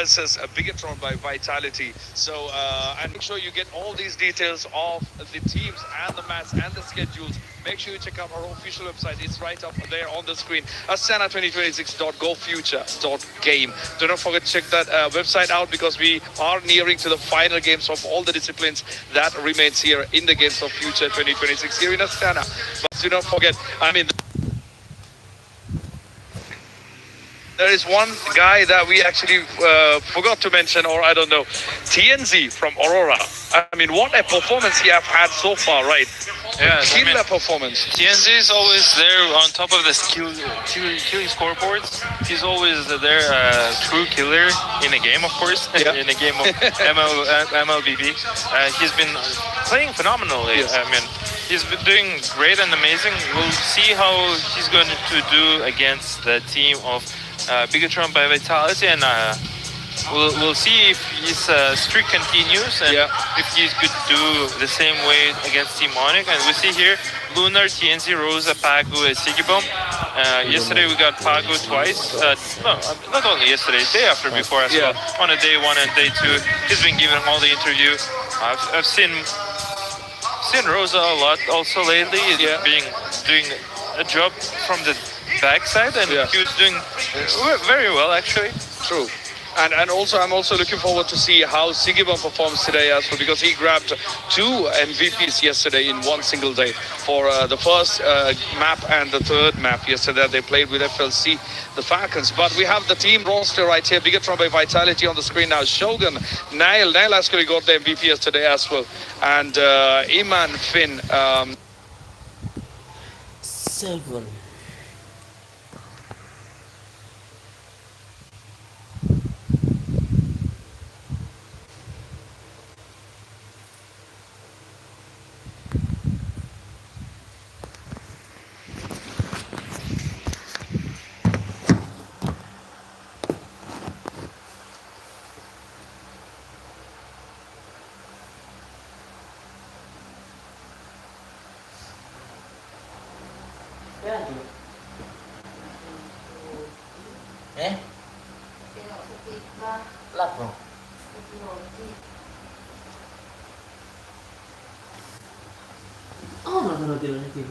versus Bigatron by Vitality. So, and make sure you get all these details of the teams and the match and the schedules. Make sure you check out our official website. It's right up there on the screen, astana2026.gofuture.game. Do not forget to check that website out because we are nearing to the final games of all the disciplines that remains here in the Games of Future 2026 here in Astana. But do not forget, I mean, there is one guy that we actually forgot to mention, or I don't know, TNZ from Aurora. I mean, what a performance he have had so far, right? Yeah, Killer performance. TNZ is always there on top of the killing scoreboards. He's always there, true killer in a game, of course. Yeah. In a game of MLBB, he's been playing phenomenally. Yes. I mean, he's been doing great and amazing. We'll see how he's going to do against the team of Bigatron by Vitality, and we'll see if his streak continues and if he could do the same way against Team Onyx. And we see here Lunar, TNZ, Rosa, Pagu, and Sigibom. Yesterday we got Pagu twice. No, not only yesterday, day after before as well. On a day 1 and day 2, he's been giving all the interview. I've seen Rosa a lot also lately. He's doing a job from the backside, and he was doing very well actually. True. And also, I'm also looking forward to see how Sigibon performs today as well, because he grabbed 2 MVPs yesterday in one single day for the first map and the third map yesterday. They played with FLC, the Falcons. But we have the team roster right here. Bigatron by Vitality on the screen now. Shogun, Nail actually got the MVP yesterday as well. And Iman, Finn. Seven. Lắp rồi. Nó tiêu nó tiêu.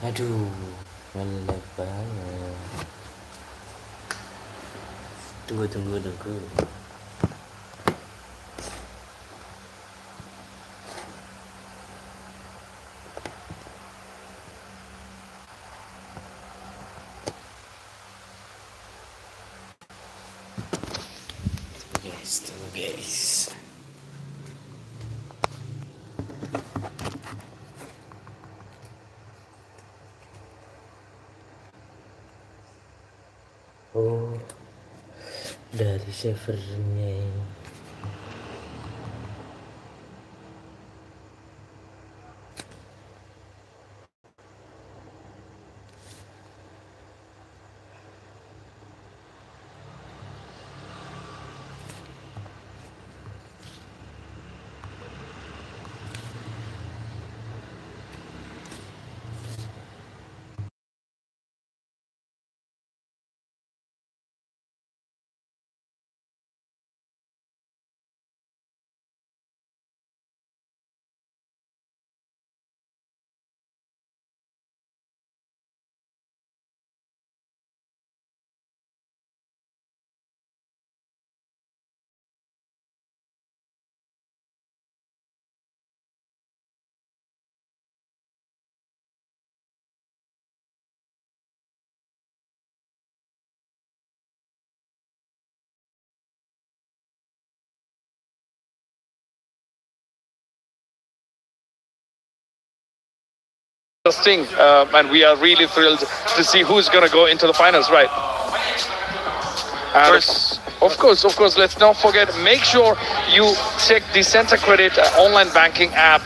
Aduh, melek banget. Tunggu. Tunggu guys. Oh, dari servernya. interesting, and we are really thrilled to see who's going to go into the finals, right? And of course, let's not forget, make sure you check the Center Credit online banking app.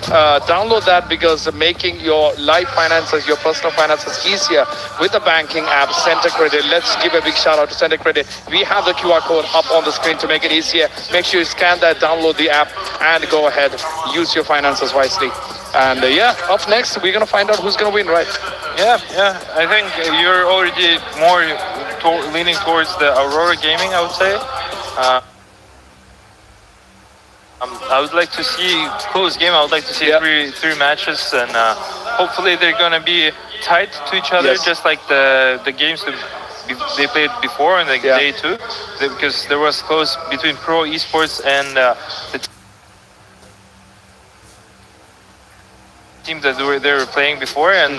Download that, because making your life finances, your personal finances easier with the banking app, Center Credit. Let's give a big shout out to Center Credit. We have the QR code up on the screen to make it easier. Make sure you scan that, download the app, and go ahead, use your finances wisely. And up next, we're going to find out who's going to win, right? Yeah. I think you're already more leaning towards the Aurora Gaming, I would say. I would like to see close game. I would like to see three matches, and hopefully they're going to be tight to each other, just like the games that they played before on the day two, because there was close between Pro Esports and the team that they were playing before, and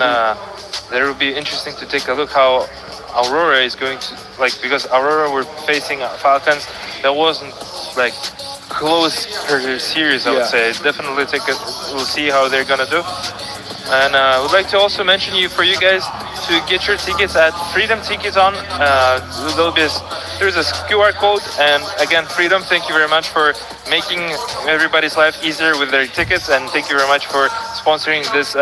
there will be interesting to take a look how Aurora is going to, because Aurora were facing Falcons. That wasn't close per series, I would say. Definitely we'll see how they're gonna do. And I would like to also mention for you guys to get your tickets at Freedom Tickets on. There's a QR code, and again, Freedom, thank you very much for making everybody's life easier with their tickets, and thank you very much for sponsoring this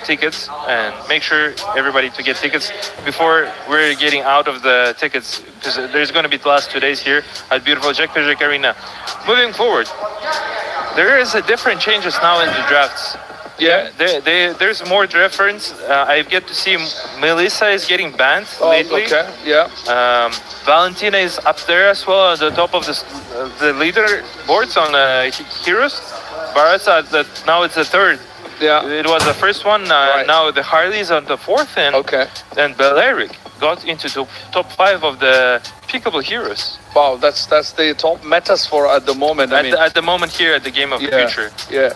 tickets. And make sure everybody to get tickets before we're getting out of the tickets, because there's going to be the last 2 days here at beautiful Jack Pejek Arena. Moving forward, there is a different changes now in the drafts. There's more reference. I've get to see Melissa is getting banned lately. Valentina is up there as well at the top of the leaderboards on Heroes. Baratza, now it's the third. It was the first one. Now the Harley's on the fourth, and Balearic got into the top 5 of the pickable heroes. Wow, that's the top metas for at the moment. At the moment here at the Game of the Future.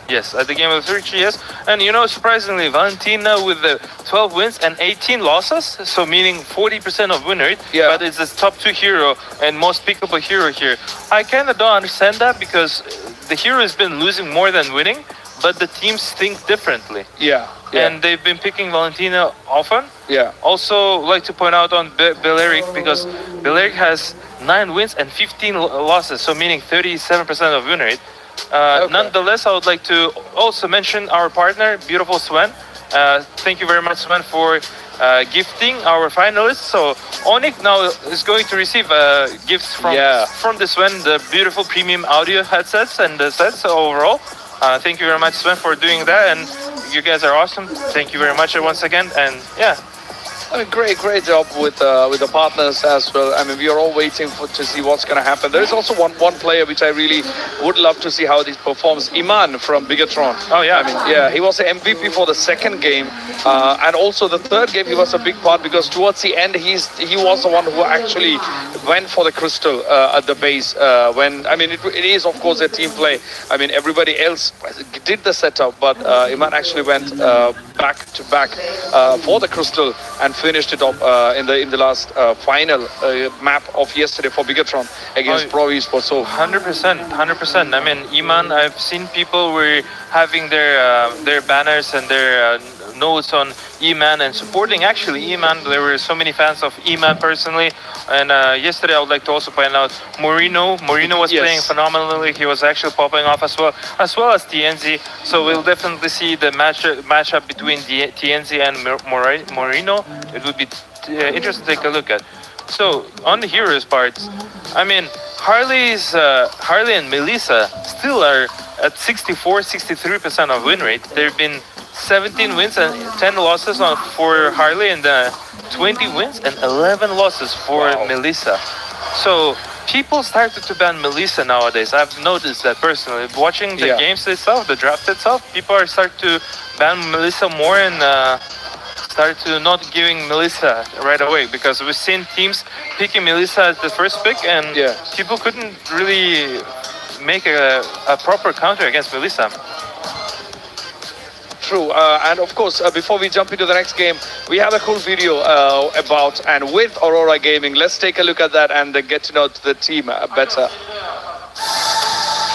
Yes, at the Game of the Future, yes. And surprisingly, Valentina with the 12 wins and 18 losses, so meaning 40% of win rate. But it's the top 2 hero and most pickable hero here. I kind of don't understand that, because the hero has been losing more than winning, but the teams think differently. And they've been picking Valentina often. Also, like to point out on Balearic, because Balearic has 9 wins and 15 losses, so meaning 37% of win rate. Nonetheless, I would like to also mention our partner, beautiful Sven. Thank you very much, Sven, for gifting our finalists. So Onyx now is going to receive gifts from the Sven, the beautiful premium audio headsets and the sets overall. Thank you very much, Sven, for doing that, and you guys are awesome. Thank you very much once again, and great job with the partners as well. We are all waiting to see what's going to happen. There is also one player which I really would love to see how this performs. Iman from Bigatron. He was the MVP for the second game, and also the third game he was a big part, because towards the end he was the one who actually went for the crystal at the base. It is of course a team play. Everybody else did the setup, but Iman actually went back to back for the crystal and finished it up in the last final map of yesterday for Bigatron against Pro Esports. So 100%. Iman, I've seen people were having their banners and their notes on E-Man and supporting actually E-Man. There were so many fans of E-Man personally. And yesterday I would like to also point out Moreno was playing phenomenally. He was actually popping off as well as TNZ. So we'll definitely see the matchup between TNZ and Moreno. It would be interesting to take a look at. So on the heroes parts, Harley and Melissa still are at 63% of win rate. There have been 17 wins and 10 losses for Harley, and 20 wins and 11 losses for Melissa. So people started to ban Melissa nowadays. I've noticed that personally. Watching the games itself, the draft itself, people are starting to ban Melissa more and start to not giving Melissa right away, because we've seen teams picking Melissa as the first pick, and people couldn't really make a proper counter against Melissa. True, and of course, before we jump into the next game, we have a cool video about and with Aurora Gaming. Let's take a look at that and get to know the team better.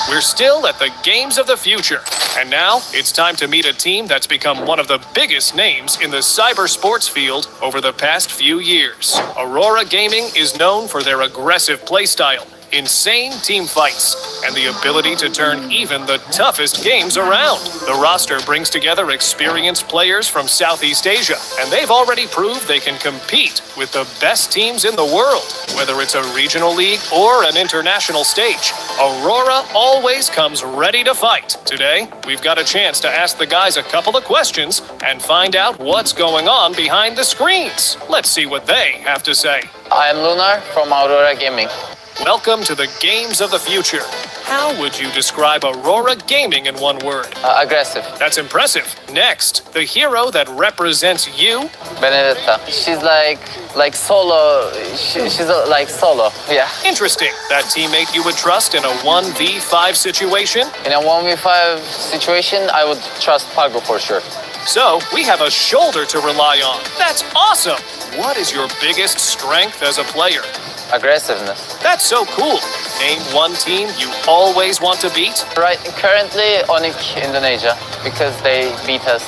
We're still at the Games of the Future. And now it's time to meet a team that's become one of the biggest names in the cyber sports field over the past few years. Aurora Gaming is known for their aggressive playstyle, insane team fights, and the ability to turn even the toughest games around. The roster brings together experienced players from Southeast Asia, and they've already proved they can compete with the best teams in the world. Whether it's a regional league or an international stage, Aurora always comes ready to fight. Today, we've got a chance to ask the guys a couple of questions and find out what's going on behind the screens. Let's see what they have to say. I'm Lunar from Aurora Gaming. Welcome to the Games of the Future. How would you describe Aurora Gaming in one word? Aggressive. That's impressive. Next, the hero that represents you. Benedetta. She's like solo. She's like solo. Yeah. Interesting. That teammate you would trust in a 1v5 situation. In a 1v5 situation, I would trust Pago for sure. So, we have a shoulder to rely on. That's awesome. What is your biggest strength as a player? Aggressiveness. That's so cool. Name one team you always want to beat. Right. Currently, Onyx Indonesia because they beat us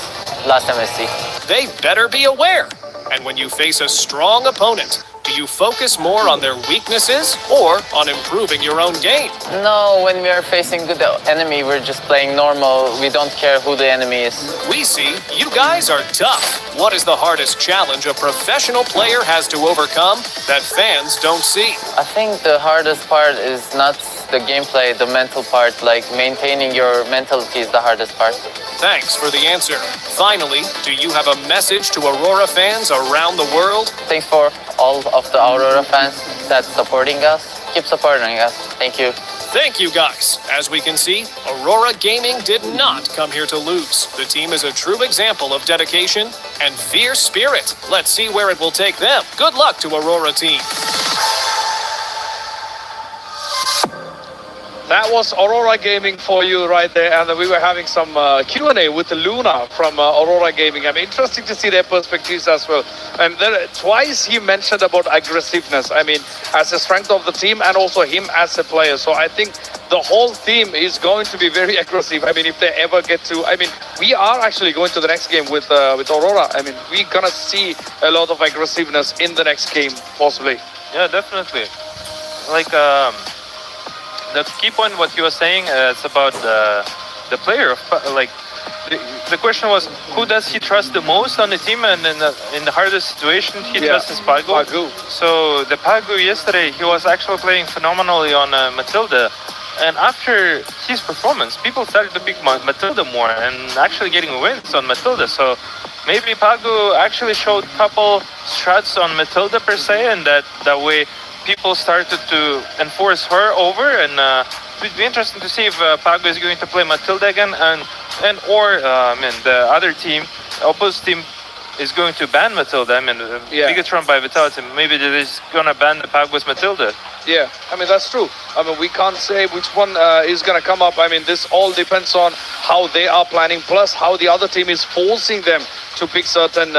last MSC. They better be aware. And when you face a strong opponent, do you focus more on their weaknesses or on improving your own game? No, when we are facing good enemy, we're just playing normal. We don't care who the enemy is. We see you guys are tough. What is the hardest challenge a professional player has to overcome that fans don't see? I think the hardest part is not the gameplay, the mental part. Like maintaining your mentality is the hardest part. Thanks for the answer. Finally, do you have a message to Aurora fans around the world? Thanks for all of the Aurora fans that's supporting us. Keep supporting us. Thank you. Thank you, guys. As we can see, Aurora Gaming did not come here to lose. The team is a true example of dedication and fierce spirit. Let's see where it will take them. Good luck to Aurora team. That was Aurora Gaming for you right there, and we were having some Q&A with Luna from Aurora Gaming. I mean, interesting to see their perspectives as well. And then twice he mentioned about aggressiveness. I mean, as a strength of the team and also him as a player. So I think the whole team is going to be very aggressive. I mean, if they ever get to, I mean, we are actually going to the next game with Aurora. I mean, we're gonna see a lot of aggressiveness in the next game, possibly. Yeah, definitely. Like, the key point what you were saying is about the player. Like the question was, who does he trust the most on the team, and in the hardest situation he trusts Pago. So the Pago yesterday, he was actually playing phenomenally on Matilda, and after his performance, people started to pick Matilda more and actually getting wins on Matilda. So maybe Pago actually showed a couple strats on Matilda per se, and that way people started to enforce her over, and it would be interesting to see if Pago is going to play Matilda again, or the other team, opposite team, is going to ban Matilda. I mean, Bigatron by Vitality, maybe they're just gonna ban the Pago's Matilda. Yeah, I mean, that's true. I mean, we can't say which one is going to come up. I mean, this all depends on how they are planning, plus how the other team is forcing them to pick certain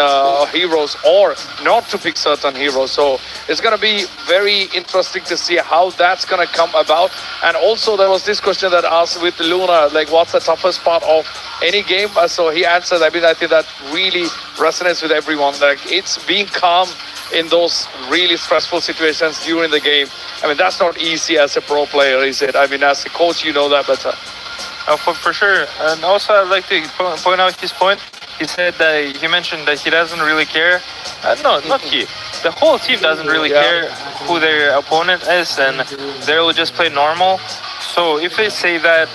heroes or not to pick certain heroes. So it's going to be very interesting to see how that's going to come about. And also there was this question that asked with Luna, like, what's the toughest part of any game? So he answered, I mean, I think that really resonates with everyone. Like, it's being calm in those really stressful situations during the game. I mean, that's not easy as a pro player, is it? I mean, as a coach, you know that better. For sure. And also I'd like to point out his point. He said that he mentioned that he doesn't really care. No, not he. The whole team doesn't really care who their opponent is, and they will just play normal. So if they say that,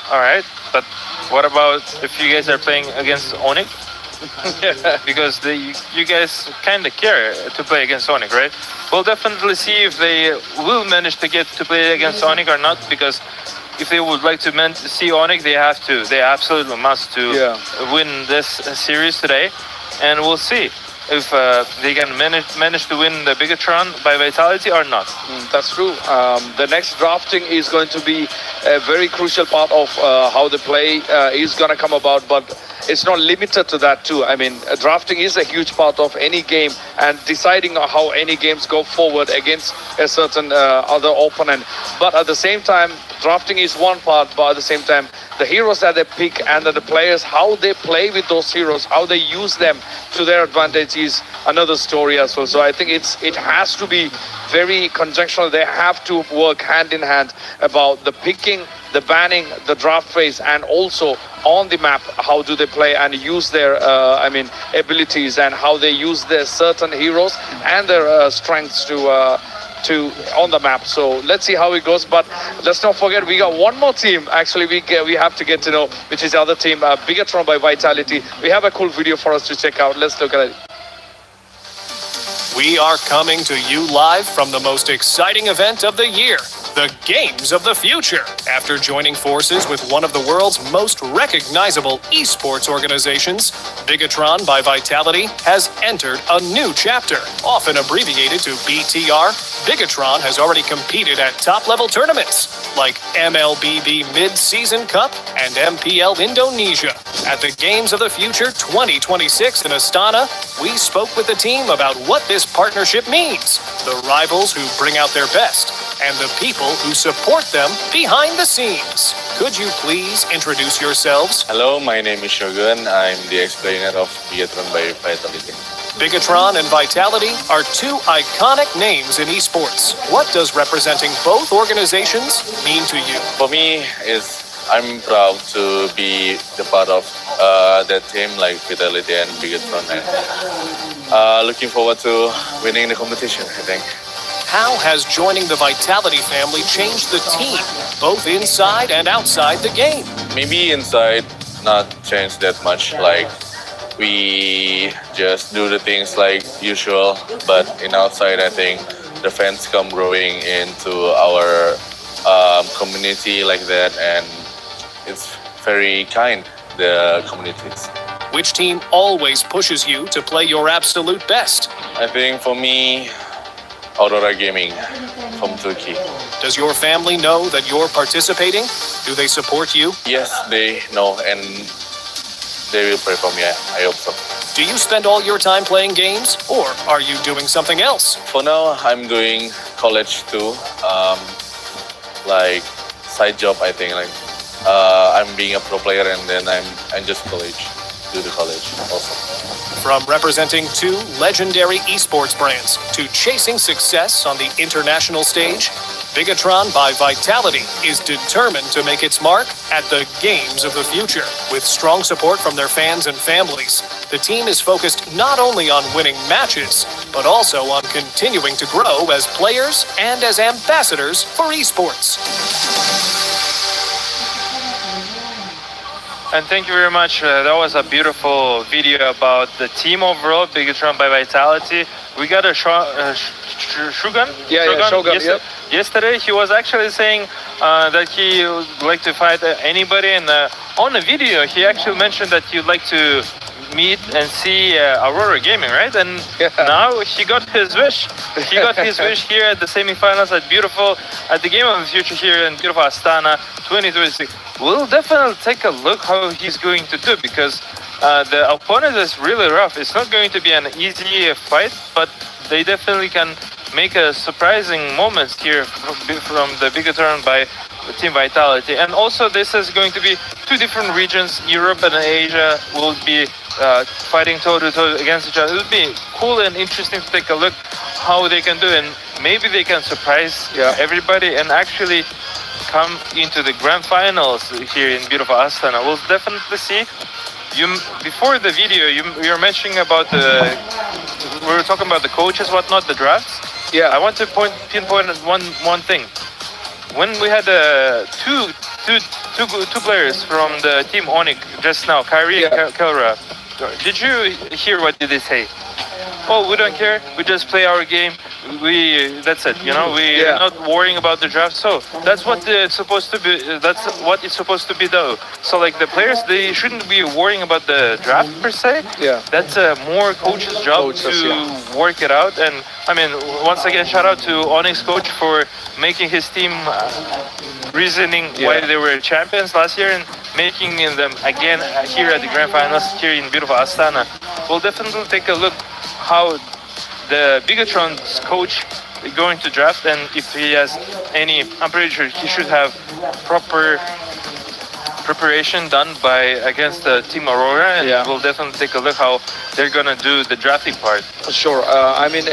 all right, but what about if you guys are playing against Onyx? Because you guys kind of care to play against Onyx, right? We'll definitely see if they will manage to get to play against Onyx or not, because if they would like to see Onyx, they have to. They absolutely must to win this series today, and we'll see if they can manage to win the Bigatron by Vitality or not. That's true. The next drafting is going to be a very crucial part of how the play is going to come about. But it's not limited to that too. I mean, drafting is a huge part of any game, and deciding how any games go forward against a certain other opponent. But at the same time, drafting is one part, but at the same time, the heroes that they pick and the players, how they play with those heroes, how they use them to their advantage is another story as well. So I think it has to be very conjunctional. They have to work hand in hand about the picking, the banning, the draft phase, and also on the map, how do they play and use their abilities, and how they use their certain heroes and their strengths to on the map. So let's see how it goes. But let's not forget, we got one more team actually we have to get to know, which is the other team, Bigatron by Vitality. We have a cool video for us to check out. Let's look at it. We are coming to you live from the most exciting event of the year, the Games of the Future. After joining forces with one of the world's most recognizable esports organizations, Bigatron by Vitality has entered a new chapter. Often abbreviated to BTR, Bigatron has already competed at top-level tournaments like MLBB Mid-Season Cup and MPL Indonesia. At the Games of the Future 2026 in Astana, we spoke with the team about what this partnership means, the rivals who bring out their best, and the people who support them behind the scenes. Could you please introduce yourselves? Hello, my name is Shogun. I'm the explainer of Bigatron by Vitality. Bigatron and Vitality are two iconic names in esports. What does representing both organizations mean to you? For me, I'm proud to be the part of that team like Vitality and Bigatron, and looking forward to winning the competition, I think. How has joining the Vitality family changed the team, both inside and outside the game? Maybe inside, not change that much. Like, we just do the things like usual, but in outside, I think the fans come growing into our community like that, and it's very kind, the communities. Which team always pushes you to play your absolute best? I think for me, Aurora Gaming from Turkey. Does your family know that you're participating? Do they support you? Yes, they know, and they will pray for me. I hope so. Do you spend all your time playing games, or are you doing something else? For now, I'm doing college too. Like side job, I think. Like I'm being a pro player, and then I'm just do the college also. From representing two legendary esports brands to chasing success on the international stage, Bigatron by Vitality is determined to make its mark at the Games of the Future. With strong support from their fans and families, the team is focused not only on winning matches, but also on continuing to grow as players and as ambassadors for esports. And thank you very much. That was a beautiful video about the team overall, Bigatron by Vitality. We got a Shogun? Shogun, Yesterday he was actually saying that he would like to fight anybody, and on the video he actually mentioned that he'd like to meet and see Aurora Gaming, right? And now he got his wish. He got his wish here at the semifinals at the Game of the Future here in beautiful Astana 2026. We'll definitely take a look how he's going to do, because the opponent is really rough. It's not going to be an easy fight, but they definitely can make a surprising moments here from the Bigatron by Team Vitality. And also this is going to be two different regions. Europe and Asia will be fighting toe-to-toe against each other. It would be cool and interesting to take a look how they can do, and maybe they can surprise everybody and actually come into the grand finals here in beautiful Astana. We'll definitely see. Before the video, you were mentioning about we were talking about the coaches, whatnot, the drafts. Yeah. I want to pinpoint one thing. When we had two players from the team Onyx just now, Kyrie and Kelra, did you hear what did they say? Oh, we don't care. We just play our game. That's it. We're not worrying about the draft. So that's what it's supposed to be. That's what it's supposed to be, though. So like the players, they shouldn't be worrying about the draft per se. Yeah. That's a more coach's job to work it out. And I mean, once again, shout out to Onyx coach for making his team reasoning why they were champions last year and making them again here at the grand finals here in beautiful Astana. We'll definitely take a look how the Bigatron's coach is going to draft, and if he has any, I'm pretty sure he should have proper preparation done by against the team Aurora, and we'll definitely take a look how they're gonna do the drafting part. Sure. I mean,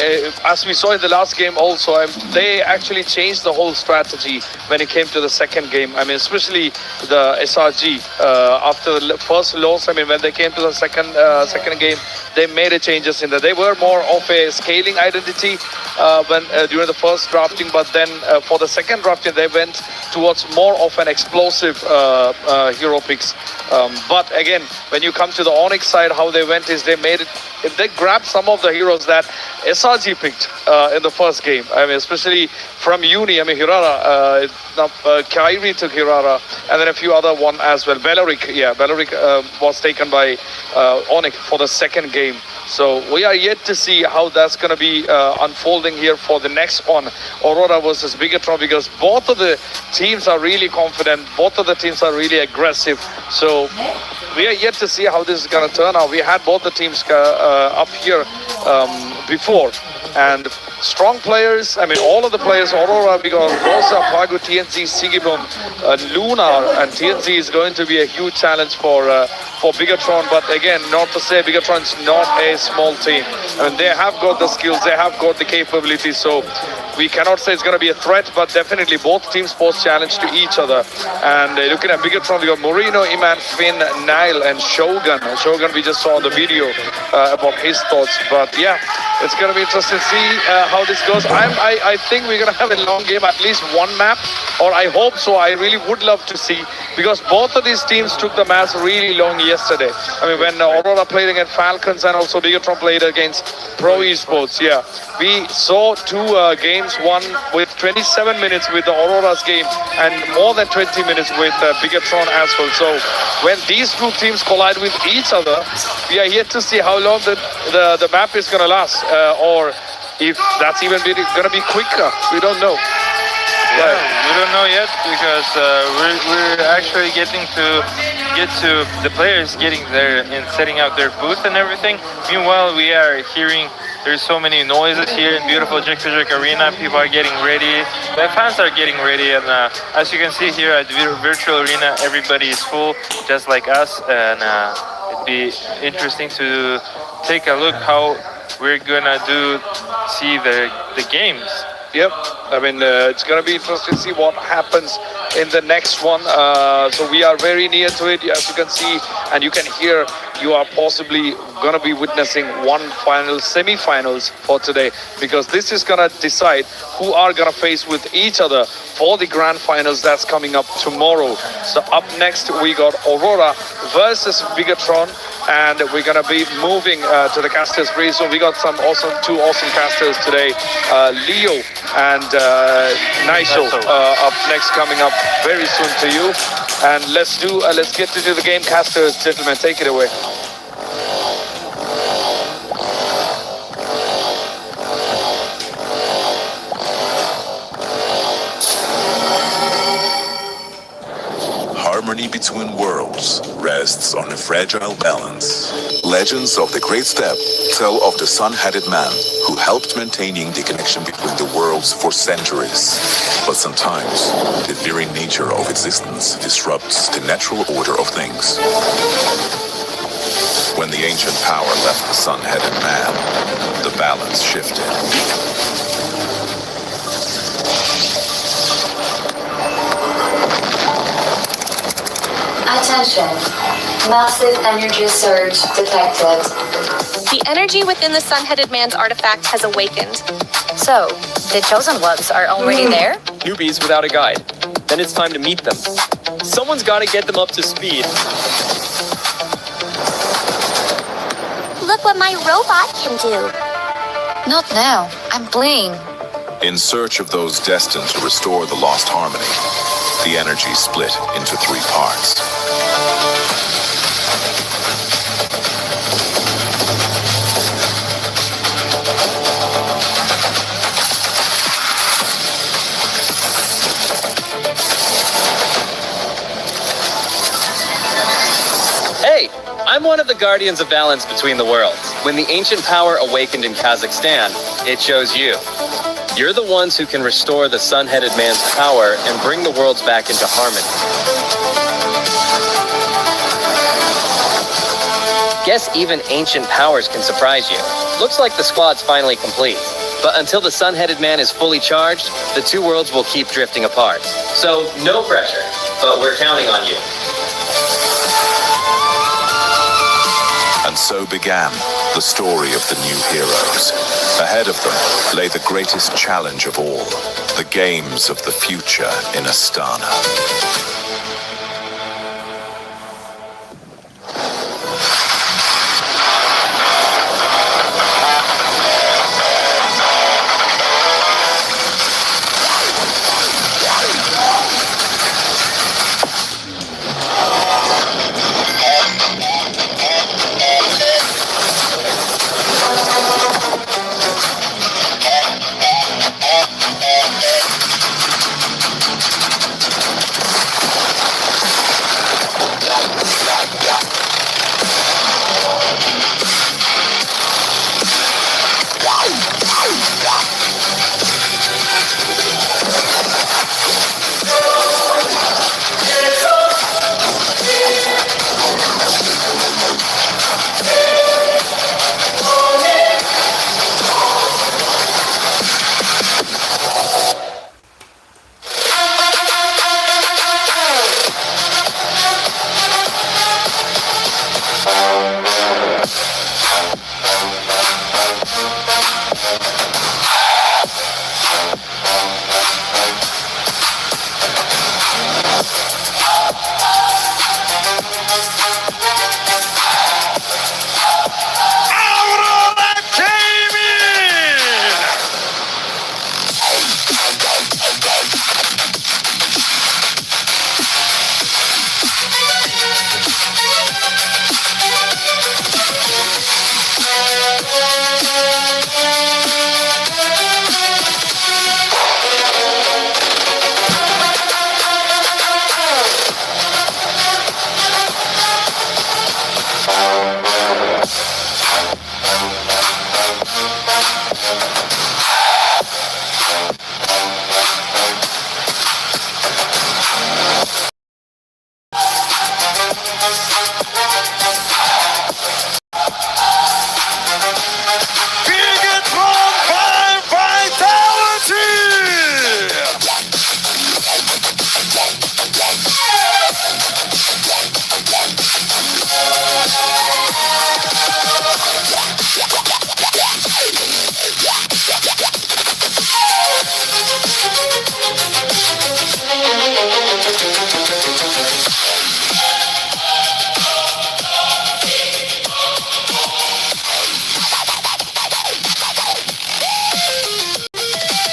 as we saw in the last game also, they actually changed the whole strategy when it came to the second game. I mean, especially the SRG. After the first loss, I mean, when they came to the second game, they made a changes in that. They were more of a scaling identity when during the first drafting, but then for the second drafting, they went towards more of an explosive hero picks. But again, when you come to the Onyx side, how they went is they made it. They grabbed some of the heroes that SRG picked in the first game. I mean, especially from Uni. I mean, Hirara, Kairi took Hirara, and then a few other one as well. Beleric was taken by Onyx for the second game. So we are yet to see how that's going to be unfolding here for the next one, Aurora versus Bigatron, because both of the teams are really confident, both of the teams are really aggressive. So we are yet to see how this is going to turn out. We had both the teams up here before, and strong players. I mean, all of the players, Aurora, because Rosa, Pagu, TNC, Sigibon, Lunar, and TNC is going to be a huge challenge for Bigatron. But again, not to say Bigatron is not a small team. I mean, they have got the skills, they have got the capabilities. So we cannot say it's going to be a threat, but definitely both teams pose challenge to each other. And looking at Bigatron, we got Moreno, Iman, Finn, Nile, and Shogun. Shogun, we just saw the video about his thoughts. But yeah, it's going to be interesting to see how this goes. I think we're going to have a long game, at least one map, or I hope so. I really would love to see, because both of these teams took the match really long yesterday. I mean, when Aurora played against Falcons and also Bigatron played against Pro Esports, we saw two games, one with 27 minutes with the Aurora's game and more than 20 minutes with Bigatron as well. So when these two teams collide with each other, we are yet to see how long the map is going to last, or if that's even going to be quicker. We don't know. Yeah, we don't know yet, because we're actually getting to the players getting there and setting out their booth and everything. Meanwhile, we are hearing there's so many noises here in beautiful Jekvijek Arena. People are getting ready. The fans are getting ready, and as you can see here at the virtual arena, everybody is full, just like us. And it'd be interesting to take a look how we're gonna see the games. Yep, I mean, it's going to be interesting to see what happens in the next one. So we are very near to it, as you can see, and you can hear. You are possibly going to be witnessing one final semi-finals for today, because this is going to decide who are going to face with each other for the grand finals that's coming up tomorrow. So up next, we got Aurora versus Bigatron, and we're going to be moving to the casters free. So we got two awesome casters today, Leo and Nigel up next, coming up very soon to you. And let's get to the game, casters, gentlemen, take it away. Harmony between worlds rests on a fragile balance. Legends of the Great Step tell of the sun-headed man who helped maintaining the connection between the worlds for centuries. But sometimes, the very nature of existence disrupts the natural order of things. When the ancient power left the sun-headed man, the balance shifted. Attention. Massive energy surge detected. The energy within the sun-headed man's artifact has awakened. So, the chosen ones are already there? Newbies without a guide. Then it's time to meet them. Someone's got to get them up to speed. Look what my robot can do. Not now. I'm playing. In search of those destined to restore the lost harmony, the energy split into 3 parts. I'm one of the guardians of balance between the worlds. When the ancient power awakened in Kazakhstan, it chose you. You're the ones who can restore the sun-headed man's power and bring the worlds back into harmony. Guess even ancient powers can surprise you. Looks like the squad's finally complete. But until the sun-headed man is fully charged, the two worlds will keep drifting apart. So no pressure, but we're counting on you. And so began the story of the new heroes. Ahead of them lay the greatest challenge of all, the games of the future in Astana.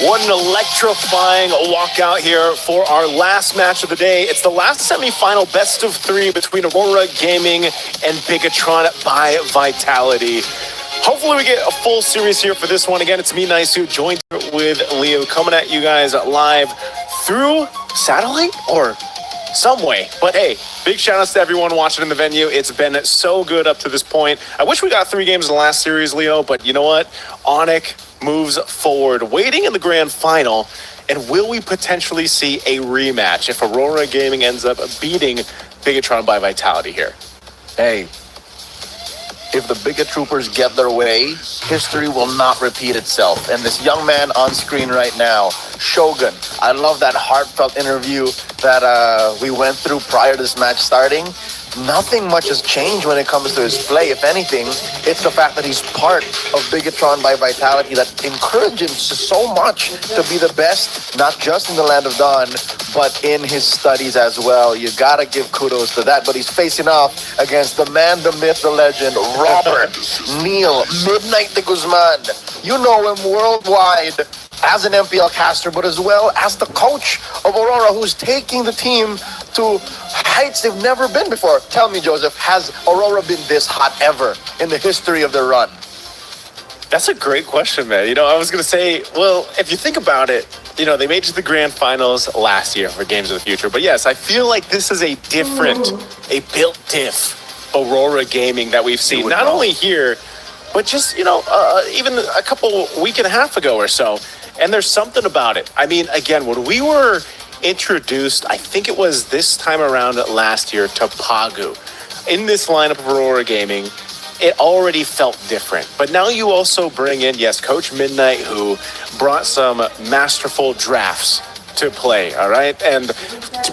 What an electrifying walkout here for our last match of the day. It's the last semi-final best of three between Aurora Gaming and Bigatron by Vitality. Hopefully we get a full series here for this one. Again, it's me, Naisu, joined with Leo, coming at you guys live through satellite or some way. But hey, big shout outs to everyone watching in the venue. It's been so good up to this point. I wish we got 3 games in the last series, Leo, but you know what? Onic moves forward, waiting in the grand final. And will we potentially see a rematch if Aurora Gaming ends up beating Bigatron by Vitality here? Hey, if the Bigot Troopers get their way, history will not repeat itself. And this young man on screen right now, Shogun, I love that heartfelt interview that we went through prior to this match starting. Nothing much has changed when it comes to his play. If anything, it's the fact that he's part of Bigatron by Vitality that encouraged him so much to be the best, not just in the Land of Dawn, but in his studies as well. You gotta give kudos to that. But he's facing off against the man, the myth, the legend, Robert Neil Midnight de Guzman. You know him worldwide as an MPL caster, but as well as the coach of Aurora, who's taking the team to heights they've never been before. Tell me, Joseph, has Aurora been this hot ever in the history of their run? That's a great question, man. You know, I was going to say, well, if you think about it, you know, they made it to the grand finals last year for Games of the Future. But yes, I feel like this is a different, a built diff Aurora Gaming that we've seen, not only here, but just, even a couple week and a half ago or so. And there's something about it. I mean, again, when we were introduced, I think it was this time around last year, to Pagu, in this lineup of Aurora Gaming, it already felt different. But now you also bring in, yes, Coach Midnight, who brought some masterful drafts to play, all right? And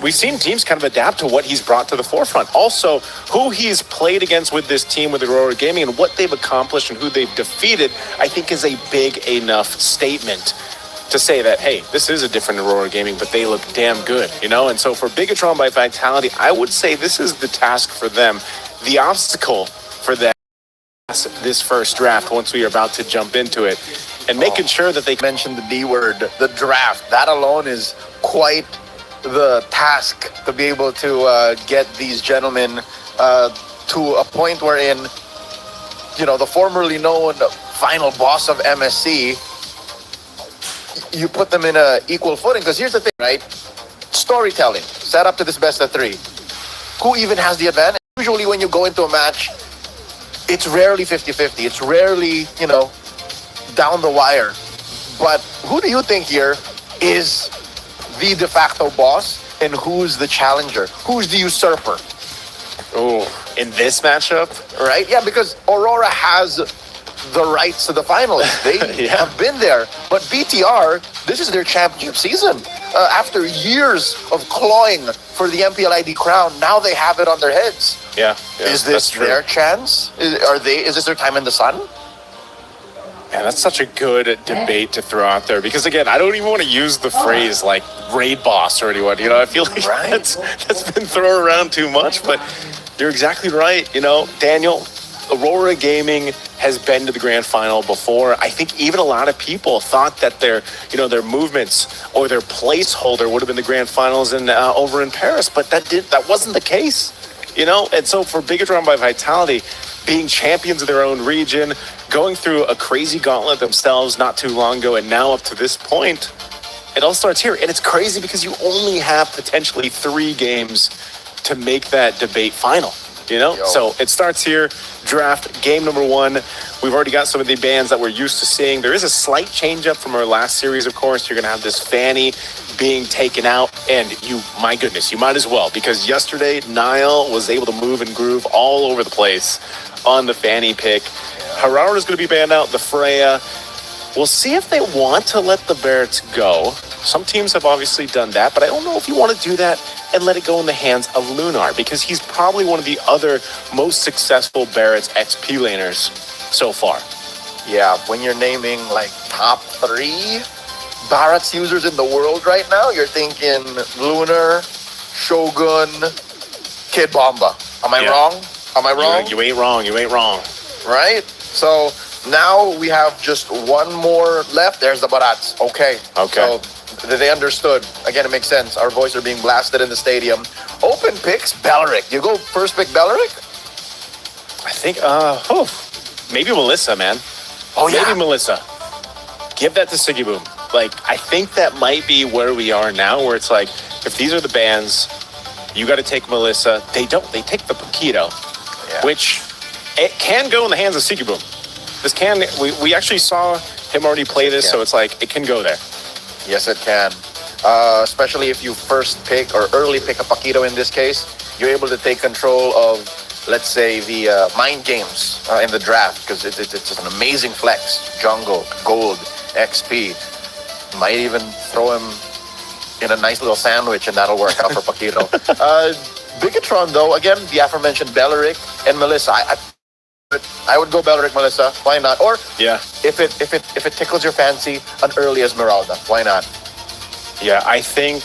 we've seen teams kind of adapt to what he's brought to the forefront. Also, who he's played against with this team with Aurora Gaming and what they've accomplished and who they've defeated, I think is a big enough statement to say that, hey, this is a different Aurora Gaming, but they look damn good, And so for Bigatron by Vitality, I would say this is the task for them, the obstacle for them this first draft once we are about to jump into it, and making sure that they mentioned the D word, the draft. That alone is quite the task to be able to get these gentlemen to a point wherein, the formerly known final boss of MSC, you put them in a equal footing. Because here's the thing, right? Storytelling, set up to this best of three. Who even has the advantage? Usually when you go into a match, it's rarely 50-50. It's rarely, down the wire. But who do you think here is the de facto boss and who's the challenger? Who's the usurper? Oh, in this matchup? Right? Yeah, because Aurora has the rights to the finals. They have been there. But BTR, this is their championship season. After years of clawing for the MPLID crown, now they have it on their heads. Yeah, is this their chance? Is this their time in the sun? Man, that's such a good debate to throw out there because, again, I don't even want to use the phrase like raid boss or anyone. I feel like that's been thrown around too much, but you're exactly right. Daniel, Aurora Gaming has been to the grand final before. I think even a lot of people thought that their movements or their placeholder would have been the grand finals over in Paris, but that wasn't the case. And so for Bigatron by Vitality, being champions of their own region, going through a crazy gauntlet themselves not too long ago, and now up to this point, it all starts here. And it's crazy because you only have potentially 3 games to make that debate final. So it starts here, draft, game number 1. We've already got some of the bands that we're used to seeing. There is a slight change up from our last series, of course. You're going to have this Fanny being taken out, and my goodness, you might as well, because yesterday, Niall was able to move and groove all over the place on the Fanny pick. Harara is going to be banned out, the Freya. We'll see if they want to let the Barretts go. Some teams have obviously done that, but I don't know if you want to do that and let it go in the hands of Lunar, because he's probably one of the other most successful Barretts XP laners so far. Yeah, when you're naming like top 3 Barretts users in the world right now, you're thinking Lunar, Shogun, Kid Bomba. Am I wrong? Am I wrong? You ain't wrong. You ain't wrong. Right? So now we have just one more left. There's the Barats. Okay. So they understood. Again, it makes sense. Our voices are being blasted in the stadium. Open picks, Belleric. You go first pick Belleric? I think, maybe Melissa, man. Maybe Melissa. Give that to Siggy Boom. I think that might be where we are now, where it's like, if these are the bands, you got to take Melissa. They don't. They take the Paquito, which it can go in the hands of Siggy Boom. This can, we actually saw him already play this, so it's like, it can go there. Yes, it can. Especially if you first pick or early pick a Paquito in this case, you're able to take control of, let's say, the mind games in the draft, because it's just an amazing flex. Jungle, gold, XP. Might even throw him in a nice little sandwich, and that'll work out for Paquito. Bigatron, though, again, the aforementioned Belleric and Melissa. I would go Belleric, Melissa. Why not? Or if it tickles your fancy, an early Esmeralda. Why not? Yeah, I think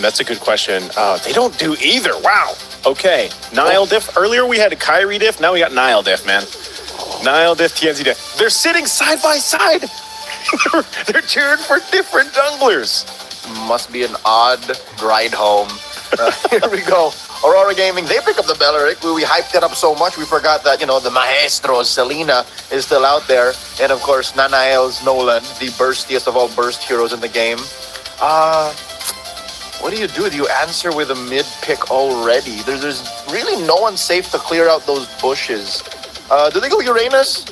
that's a good question. They don't do either. Wow. Okay. Nile diff. Earlier we had a Kyrie diff. Now we got Nile diff, man. Nile diff, TNZ diff. They're sitting side by side. They're cheering for different junglers. Must be an odd ride home. Here we go. Aurora Gaming, they pick up the Belleric. We hyped it up so much, we forgot that, the maestro, Selena, is still out there. And, of course, Nanael's Nolan, the burstiest of all burst heroes in the game. What do? Do you answer with a mid pick already? There's really no one safe to clear out those bushes. Do they go Uranus?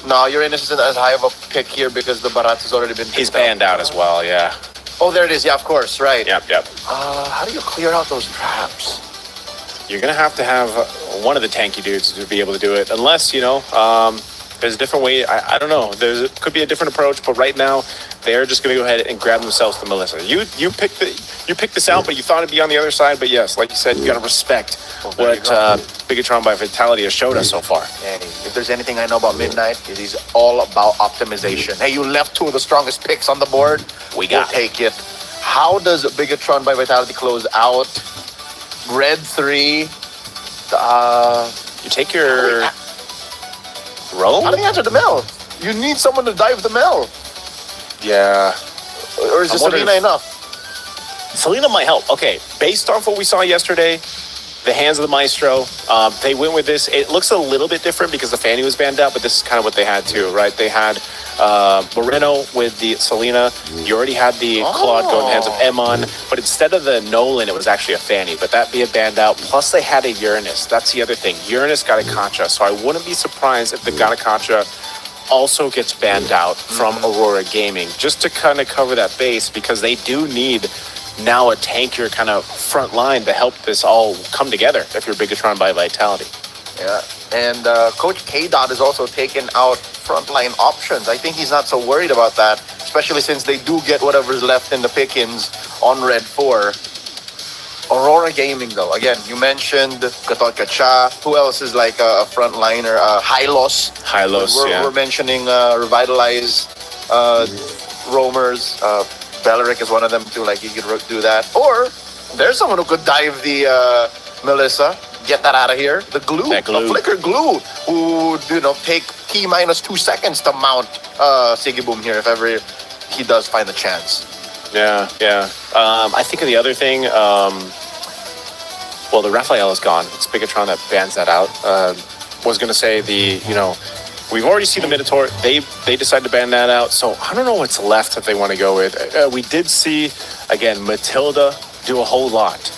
No, Uranus isn't as high of a pick here because the Barat has already been picked He's banned out as well, yeah. Oh, there it is. Yeah, of course, right. Yep. How do you clear out those traps? You're going to have one of the tanky dudes to be able to do it. Unless, there's a different way. I don't know. Could be a different approach, but right now they're just going to go ahead and grab themselves the Melissa. You picked this out, but you thought it'd be on the other side. But yes, like you said, you got to respect what Bigatron by Vitality has showed us so far. Hey, if there's anything I know about Midnight, it is all about optimization. Hey, you left two of the strongest picks on the board. We'll take it. How does Bigatron by Vitality close out? Red 3. You take your roam? How do you answer the mill? You need someone to dive the mill. Yeah. Or is this Selena enough? Selena might help. Okay, based off what we saw yesterday, the hands of the Maestro, they went with this. It looks a little bit different because the Fanny was banned out, but this is kind of what they had too, right? They had Moreno with the Selena. You already had the Claude going in the hands of Emon, but instead of the Nolan, it was actually a Fanny, but that being banned out. Plus they had a Uranus. That's the other thing. Uranus got a Concha, so I wouldn't be surprised if the Gotcha also gets banned out from Aurora Gaming, just to kind of cover that base, because they do need now a tankier kind of front line to help this all come together if you're Bigatron by Vitality. Yeah, and Coach K-Dot is also taking out frontline options. I think he's not so worried about that, especially since they do get whatever's left in the pickings on Red 4. Aurora Gaming, though, again, you mentioned Gatot Kacha. Who else is like a frontliner? Hylos. We're mentioning Revitalize roamers. Belleric is one of them too, like he could do that. Or there's someone who could dive the Melissa, get that out of here. The glue, a flicker glue, who take T minus 2 seconds to mount Sigiboom here if ever he does find the chance. Yeah. I think of the other thing. Well, the Raphael is gone. It's Bigatron that bans that out. Was going to say we've already seen the Minotaur. They decided to ban that out. So I don't know what's left that they want to go with. We did see, again, Matilda do a whole lot.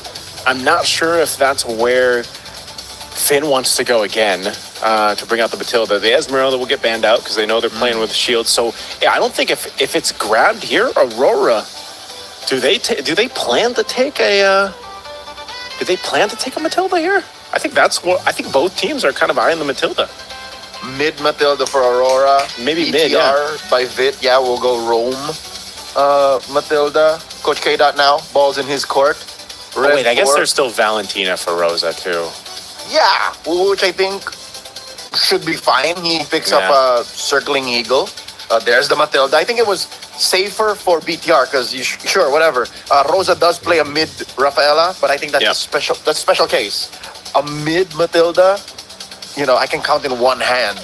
I'm not sure if that's where Finn wants to go again to bring out the Matilda. The Esmeralda will get banned out because they know they're playing with shields. So yeah, I don't think if it's grabbed here, Aurora, do they plan to take a Matilda here? I think both teams are kind of eyeing the Matilda. Mid Matilda for Aurora. Maybe BTR mid, yeah. By Vit, yeah, we'll go Rome. Matilda. Coach K-Dot now. Ball's in his court. Wait, I guess there's still Valentina for Rosa, too. Yeah, which I think should be fine. He picks up a Circling Eagle. There's the Matilda. I think it was safer for BTR because sure, whatever. Rosa does play a mid Rafaela, but I think that's a special case. A mid Matilda, I can count in one hand.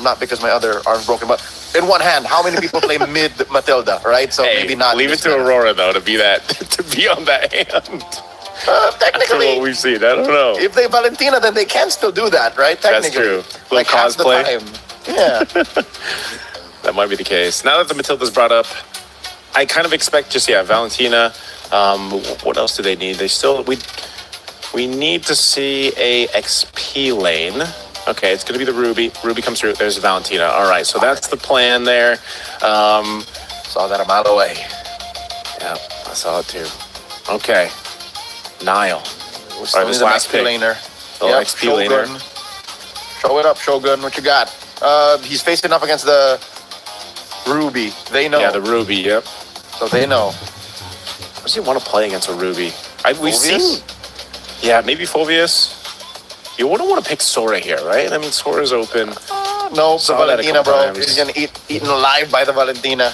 Not because my other arm's broken, but in one hand, how many people play mid Matilda, right? So maybe not. Leave it to Aurora though to be on that hand. Technically, what we've seen, I don't know. If they Valentina, then they can still do that, right? Technically, that's true. Like cosplay. Yeah. That might be the case. Now that the Matilda's brought up, I kind of expect Valentina. What else do they need? We need to see a XP lane. Okay, it's going to be the Ruby. Ruby comes through. There's Valentina. All right, so that's the plan there. Saw that a mile away. Yeah, I saw it too. Okay, Nile. All right, this last pick. Laner. XP laner. Show it up, Shogun. What you got? He's facing up against the Ruby. They know. Yeah, the Ruby. Yep. So they know. Does he want to play against a Ruby? We've seen. Yeah, maybe Phoveus. You wouldn't want to pick Sora here, right? I mean, Sora's open. No, the Valentina, bro. He's gonna eaten alive by the Valentina.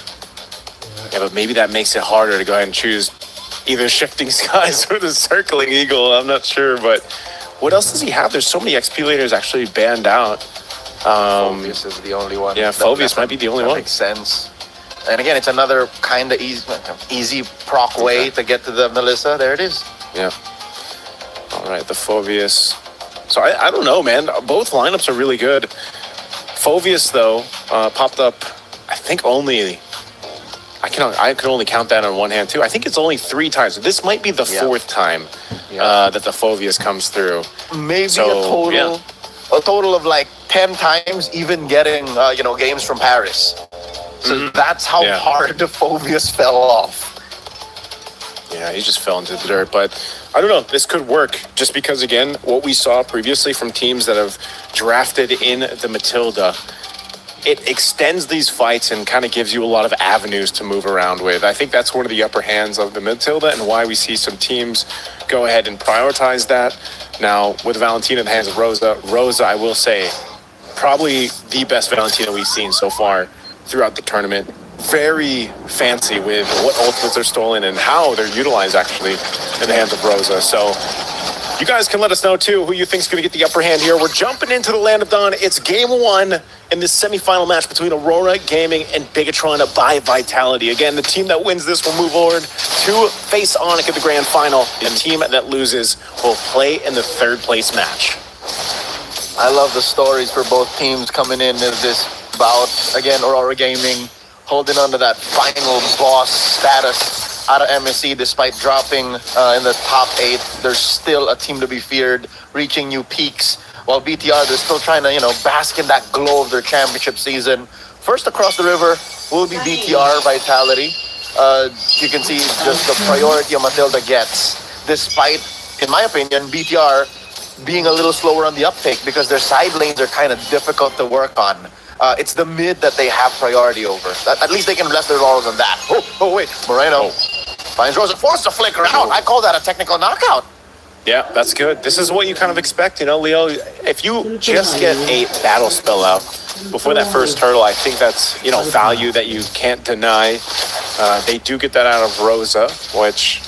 Yeah, but maybe that makes it harder to go ahead and choose either Shifting Skies or the Circling Eagle. I'm not sure, but what else does he have? There's so many XP leaders actually banned out. Phoveus is the only one. Yeah, Phoveus might be the only one. Makes sense. And again, it's another kind of easy proc way to get to the Melissa. There it is. Yeah. All right, the Phoveus. So I don't know, man. Both lineups are really good. Phoveus, though, popped up, I think only... I I can only count that on one hand too. I think it's only 3 times. This might be the 4th time that the Phoveus comes through. Maybe So, a total of like 10 times, even getting games from Paris. So that's how hard the Phoveus fell off. Yeah, he just fell into the dirt. But I don't know. This could work just because, again, what we saw previously from teams that have drafted in the Matilda, it extends these fights and kind of gives you a lot of avenues to move around with. I think that's one of the upper hands of the Matilda and why we see some teams go ahead and prioritize that. Now, with Valentina in the hands of Rosa, I will say, probably the best Valentina we've seen so far throughout the tournament. Very fancy with what ultimates are stolen and how they're utilized actually in the hands of Rosa. So you guys can let us know too who you think is going to get the upper hand here. We're jumping into the Land of Dawn. It's game 1 in this semifinal match between Aurora Gaming and Bigatron by Vitality. Again, the team that wins this will move forward to face Onic in the grand final. The team that loses will play in the 3rd place match. I love the stories for both teams coming in as this bout. Again, Aurora Gaming holding on to that final boss status out of MSC despite dropping in the top 8. There's still a team to be feared, reaching new peaks. While BTR, they're still trying to, bask in that glow of their championship season. First across the river will be BTR Vitality. You can see just the priority Matilda gets, despite, in my opinion, BTR being a little slower on the uptake because their side lanes are kind of difficult to work on. It's the mid that they have priority over. At least they can rest their laurels on that. Oh, wait. Moreno finds Rosa, forced to flicker out. I call that a technical knockout. Yeah, that's good. This is what you kind of expect, Leo. If you just get a battle spell out before that first turtle, I think that's, value that you can't deny. They do get that out of Rosa, which,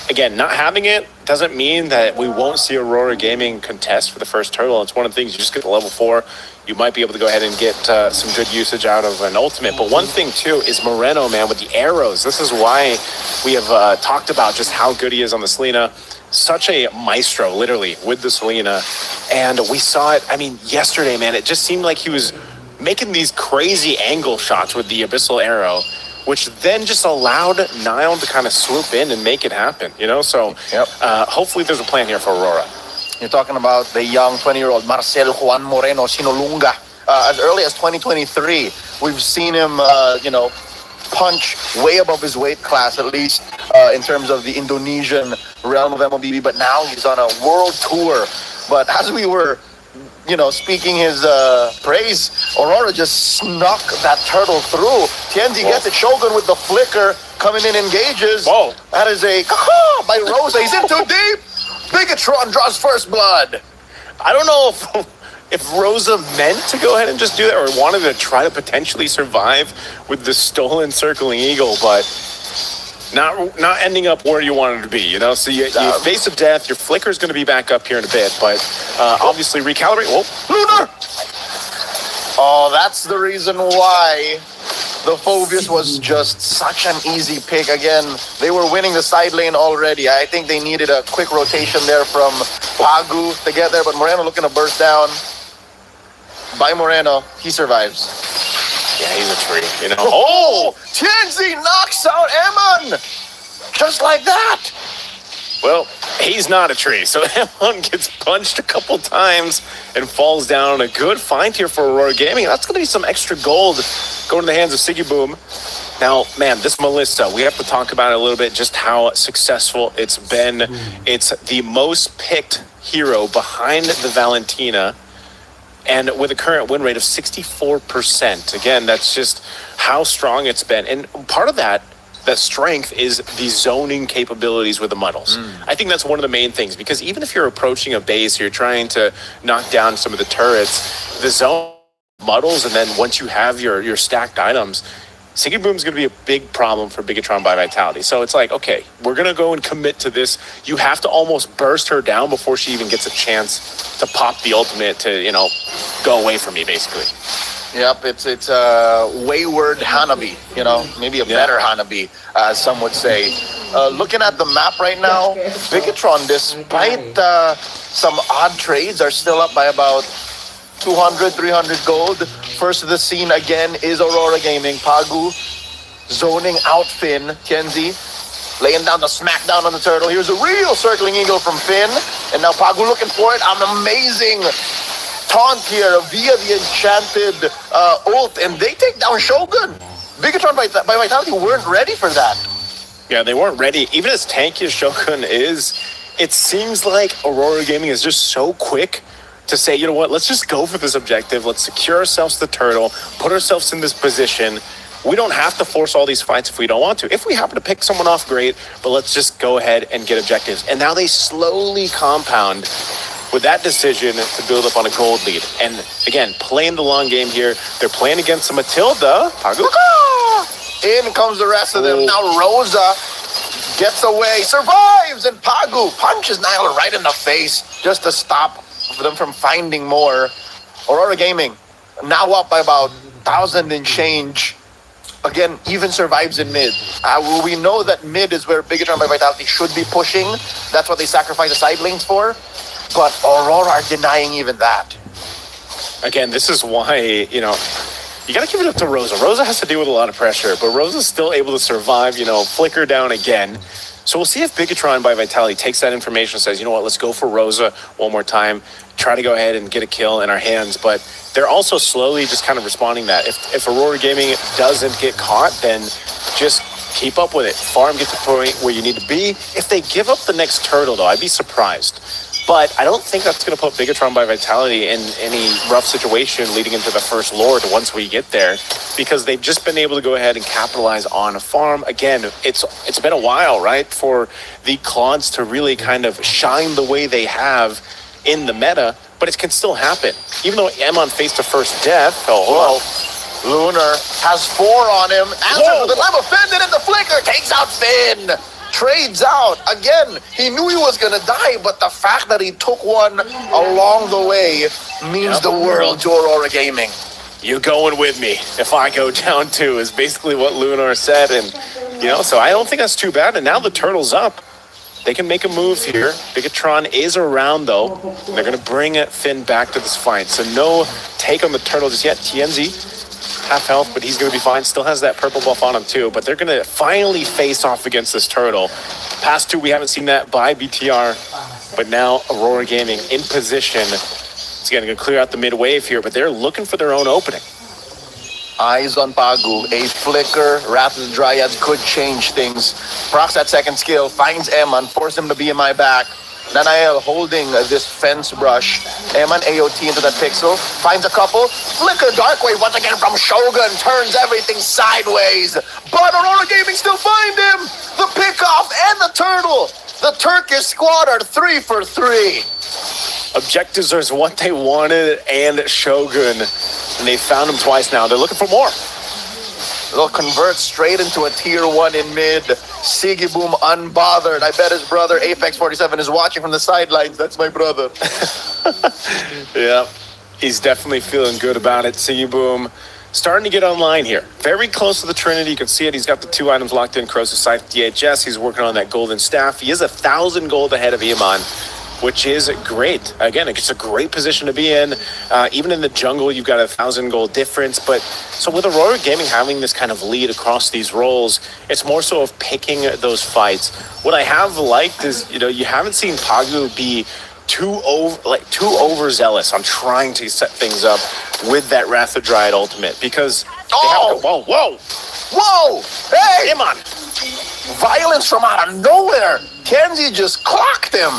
again, not having it doesn't mean that we won't see Aurora Gaming contest for the first turtle. It's one of the things, you just get the level 4. You might be able to go ahead and get some good usage out of an ultimate. But one thing, too, is Moreno, man, with the arrows. This is why we have talked about just how good he is on the Selena. Such a maestro, literally, with the Selena. And we saw it, yesterday, man. It just seemed like he was making these crazy angle shots with the Abyssal Arrow, which then just allowed Nile to kind of swoop in and make it happen, So hopefully there's a plan here for Aurora. You're talking about the young 20-year-old Marcel Juan Moreno Sinolunga. As early as 2023, we've seen him, punch way above his weight class, at least in terms of the Indonesian realm of MLBB. But now he's on a world tour. But as we were, speaking his praise, Aurora just snuck that turtle through. Tienzi gets it. Shogun with the flicker coming in, engages. Whoa. That is a by Rosa. He's in too deep. Bigatron draws first blood. I don't know if Rosa meant to go ahead and just do that or wanted to try to potentially survive with the stolen circling eagle, but not ending up where you wanted to be, So you face of death, your flicker's going to be back up here in a bit, but obviously recalibrate. Whoa. Lunar! Oh, that's the reason why the Phoveus was just such an easy pick. Again, they were winning the side lane already. I think they needed a quick rotation there from Pagu to get there, but Moreno looking to burst down. By Moreno, he survives. Yeah, he's a tree, Oh! Tienzi knocks out Eman! Just like that! Well, he's not a tree, so Eman gets punched a couple times and falls down. A good find here for Aurora Gaming. That's going to be some extra gold going to the hands of Siggy Boom. Now, man, this Melissa, we have to talk about it a little bit, just how successful it's been. It's the most picked hero behind the Valentina, and with a current win rate of 64%. Again, that's just how strong it's been. And part of that strength is the zoning capabilities with the muddles. I think that's one of the main things, because even if you're approaching a base, you're trying to knock down some of the turrets, the zone muddles, and then once you have your stacked items, Siggy Boom's going to be a big problem for Bigatron by Vitality. So it's like, okay, we're going to go and commit to this. You have to almost burst her down before she even gets a chance to pop the ultimate to, go away from me, basically. Yep, it's a wayward Hanabi, maybe a better Hanabi, as some would say. Looking at the map right now, Bigatron, despite some odd trades, are still up by about 200, 300 gold. First of the scene again is Aurora Gaming. Pagu zoning out Finn. Tienzi laying down the smackdown on the turtle. Here's a real circling eagle from Finn. And now Pagu looking for it. An amazing taunt here via the enchanted ult. And they take down Shogun. Bigatron by Vitality weren't ready for that. Yeah, they weren't ready. Even as tanky as Shogun is, it seems like Aurora Gaming is just so quick to say, you know what, let's just go for this objective. Let's secure ourselves the turtle, put ourselves in this position. We don't have to force all these fights if we don't want to. If we happen to pick someone off, great, but let's just go ahead and get objectives. And now they slowly compound with that decision to build up on a gold lead. And again, playing the long game here. They're playing against a Matilda. In comes the rest of them. Now Rosa gets away, survives, and Pagu punches Niall right in the face just to stop them from finding more. Aurora Gaming now up by about 1,000 and change. Again, even survives in mid. We know that mid is where Bigatron by Vitality should be pushing. That's what they sacrifice the side lanes for. But Aurora are denying even that. Again, this is why, you know, you got to give it up to Rosa. Rosa has to deal with a lot of pressure, but Rosa's still able to survive, you know, flicker down again. So we'll see if Bigatron by Vitality takes that information and says, you know what, let's go for Rosa one more time, try to go ahead and get a kill in our hands. But they're also slowly just kind of responding that. If Aurora Gaming doesn't get caught, then just keep up with it. Farm, get to the point where you need to be. If they give up the next turtle, though, I'd be surprised. But I don't think that's going to put Bigatron by Vitality in any rough situation leading into the first Lord once we get there, because they've just been able to go ahead and capitalize on a farm. Again, it's been a while, right, for the Claudes to really kind of shine the way they have in the meta, but it can still happen. Even though Emon faced a first death, Lunar has 4 on him. Answers with the level. Finn did it, the flicker takes out Finn. Trades out. Again, he knew he was going to die, but the fact that he took one along the way means the world to Aurora Gaming. You going with me if I go down too is basically what Lunar said. And, you know, so I don't think that's too bad. And now the turtle's up. They can make a move here. Bigatron is around, though. And they're going to bring Finn back to this fight. So no take on the turtle just yet. Tienzi, half health, but he's going to be fine. Still has that purple buff on him, too. But they're going to finally face off against this turtle. Past 2, we haven't seen that by BTR. But now Aurora Gaming in position. It's going to clear out the mid wave here, but they're looking for their own opening. Eyes on Pagu. A flicker. Wrath of the Dryads could change things. Procs that second skill. Finds Eman. Force him to be in my back. Nanael holding this fence brush. Eman AOT into that pixel. Finds a couple. Flicker Dark Wave once again from Shogun. Turns everything sideways. But Aurora Gaming still find him. The pickoff and the turtle. The Turkish squad are 3 for 3. Objectives are what they wanted and Shogun. And they found him twice now. They're looking for more. They'll convert straight into a tier 1 in mid. Sigiboom unbothered. I bet his brother Apex 47 is watching from the sidelines. That's my brother. Yeah, he's definitely feeling good about it. Sigiboom starting to get online here. Very close to the Trinity. You can see it. He's got the 2 items locked in. Cross's Scythe, DHS. He's working on that golden staff. He is 1,000 gold ahead of Iman, which is great. Again, it's a great position to be in. Even in the jungle, you've got 1,000 gold difference. But so with Aurora Gaming having this kind of lead across these roles, it's more so of picking those fights. What I have liked is, you know, you haven't seen Pagu be too overzealous on trying to set things up with that Wrath of Dryad ultimate, because they have to, whoa, hey, Iman, violence from out of nowhere. Kenzie just clocked him.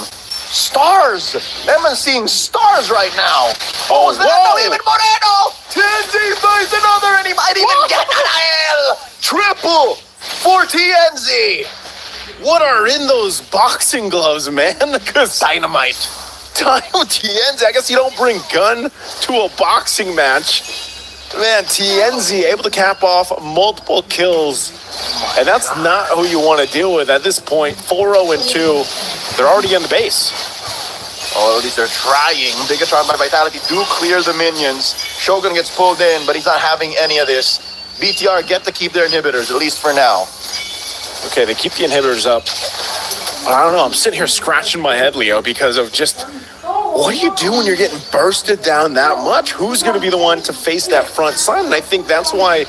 Stars! Emma's seeing stars right now. Oh, is that not even Moreno? Tienzi finds another, and he might even get Nanael. Triple for Tienzi. what are in those boxing gloves, man? Because Dynamite. Tienzi, I guess you don't bring gun to a boxing match. Man, Tienzi able to cap off multiple kills. And that's not who you want to deal with at this point. 4-0-2. They're already in the base. Oh, at least they're trying. Bigatron by Vitality do clear the minions. Shogun gets pulled in, but he's not having any of this. BTR get to keep their inhibitors, at least for now. Okay, they keep the inhibitors up. But I don't know, I'm sitting here scratching my head, Leo, because of just what do you do when you're getting bursted down that much? Who's going to be the one to face that front sun? And I think that's why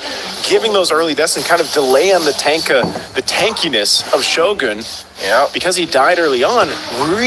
giving those early deaths and kind of delay on the tankiness of Shogun, because he died early on, really